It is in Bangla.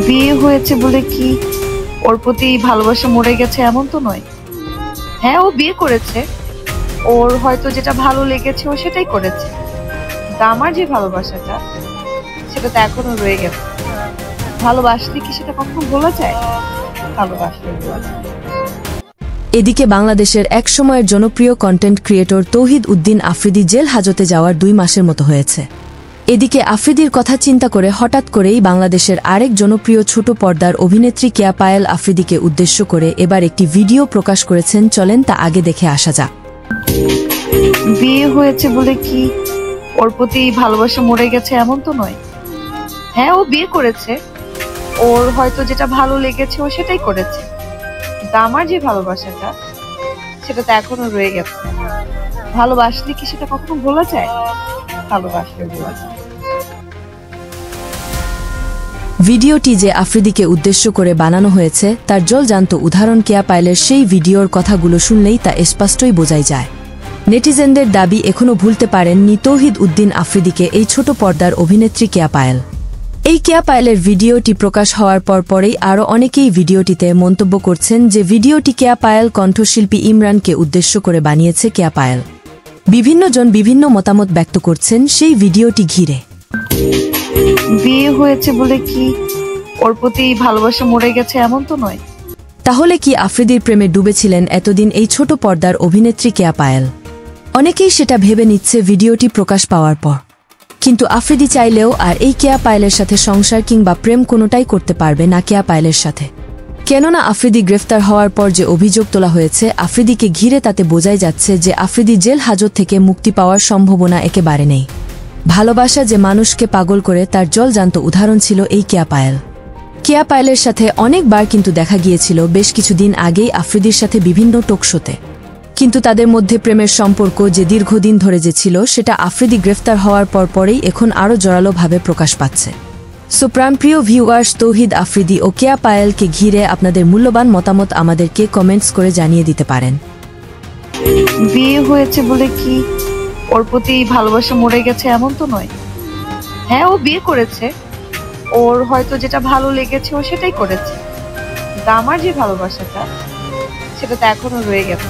বিয়ে হয়েছে বলে কি ওর প্রতি ভালোবাসা মরে গেছে এমন তো নয়। হ্যাঁ, ও বিয়ে করেছে, ওর হয়তো যেটা ভালো লেগেছে ও সেটাই করেছে, কিন্তু আমার যে ভালোবাসাটা সেটা তো এখনো রয়ে গেছে। ভালোবাসলে কি সেটা কখনো বলা যায়? ভালোবাসলে বলা যায়। এদিকে বাংলাদেশের এক সময়ের জনপ্রিয় কন্টেন্ট ক্রিয়েটর তৌহিদ উদ্দিন আফ্রিদি জেল হাজতে যাওয়ার 2 মাসের মতো হয়েছে। এদিকে আফ্রিদির কথা চিন্তা করে হঠাৎ করেই বাংলাদেশের আরেক জনপ্রিয় ছোট পর্দার অভিনেত্রী কেয়া পায়েল আফ্রিদিকে উদ্দেশ্য করে এবার একটি ভিডিও প্রকাশ করেছেন। চলেন তা আগে দেখে আসা যাক। বিয়ে হয়েছে বলে কি ওর প্রতি ভালোবাসা মরে গেছে এমন তো নয়। হ্যাঁ, ও বিয়ে করেছে, ওর হয়তো যেটা ভালো লেগেছে ও সেটাই করেছে, কিন্তু আমার যে ভালোবাসাটা সেটা তো এখনো রয়ে গেছে। ভালোবাসলে কি সেটা কখনো বলা যায়? ভালোবাসলে বলা যায়। ভিডিওটি যে আফ্রিদিকে উদ্দেশ্য করে বানানো হয়েছে তার জলজান্ত উদাহরণ কেয়া পায়েলের সেই ভিডিওর কথাগুলো শুনলেই তা স্পষ্টই বোঝাই যায়। নেটিজেনদের দাবি এখনও ভুলতে পারেননি তৌহিদ উদ্দিন আফ্রিদিকে এই ছোট পর্দার অভিনেত্রী কেয়া পায়েল। এই কেয়া পায়েলের ভিডিওটি প্রকাশ হওয়ার পরেই আরও অনেকেই ভিডিওটিতে মন্তব্য করছেন যে ভিডিওটি কেয়া পায়েল কণ্ঠশিল্পী ইমরানকে উদ্দেশ্য করে বানিয়েছে কেয়া পায়েল। বিভিন্ন জন বিভিন্ন মতামত ব্যক্ত করছেন সেই ভিডিওটি ঘিরে। বিয়ে হয়েছে বলে কি ওর প্রতি ভালোবাসা মরে গেছে এমন তো নয়। তাহলে কি আফ্রিদির প্রেমে ডুবেছিলেন এতদিন এই ছোট পর্দার অভিনেত্রী কেয়া পায়েল? অনেকেই সেটা ভেবে নিচ্ছে ভিডিওটি প্রকাশ পাওয়ার পর। কিন্তু আফ্রিদি চাইলেও আর এই কেয়া পায়েলের সাথে সংসার কিংবা প্রেম কোনোটাই করতে পারবে না কেয়া পায়েলের সাথে। কেননা আফ্রিদি গ্রেফতার হওয়ার পর যে অভিযোগ তোলা হয়েছে আফ্রিদিকে ঘিরে, তাতে বোঝাই যাচ্ছে যে আফ্রিদি জেল হাজত থেকে মুক্তি পাওয়ার সম্ভাবনা একেবারে নেই। ভালোবাসা যে মানুষকে পাগল করে তার জলজান্ত উদাহরণ ছিল এই কেয়া পায়েল। কেয়া পায়েলের সাথে অনেকবার কিন্তু দেখা গিয়েছিল বেশ কিছুদিন আগেই আফ্রিদির সাথে বিভিন্ন টকশোতে, কিন্তু তাদের মধ্যে প্রেমের সম্পর্ক যে দীর্ঘদিন ধরে যে ছিল সেটা আফ্রিদি গ্রেফতার হওয়ার পরেই এখন আরও জোরালোভাবে প্রকাশ পাচ্ছে। সো প্রিয় ভিউয়ার্স, তৌহিদ আফ্রিদি ও কেয়া পায়েলকে ঘিরে আপনাদের মূল্যবান মতামত আমাদেরকে কমেন্টস করে জানিয়ে দিতে পারেন। বিয়ে হয়েছে বলে কি ওর প্রতি ভালোবাসা মরে গেছে এমন তো নয়। হ্যাঁ, ও বিয়ে করেছে, ওর হয়তো যেটা ভালো লেগেছে ও সেটাই করেছে, কিন্তু আমার যে ভালোবাসাটা সেটা তো এখনো রয়ে গেছে।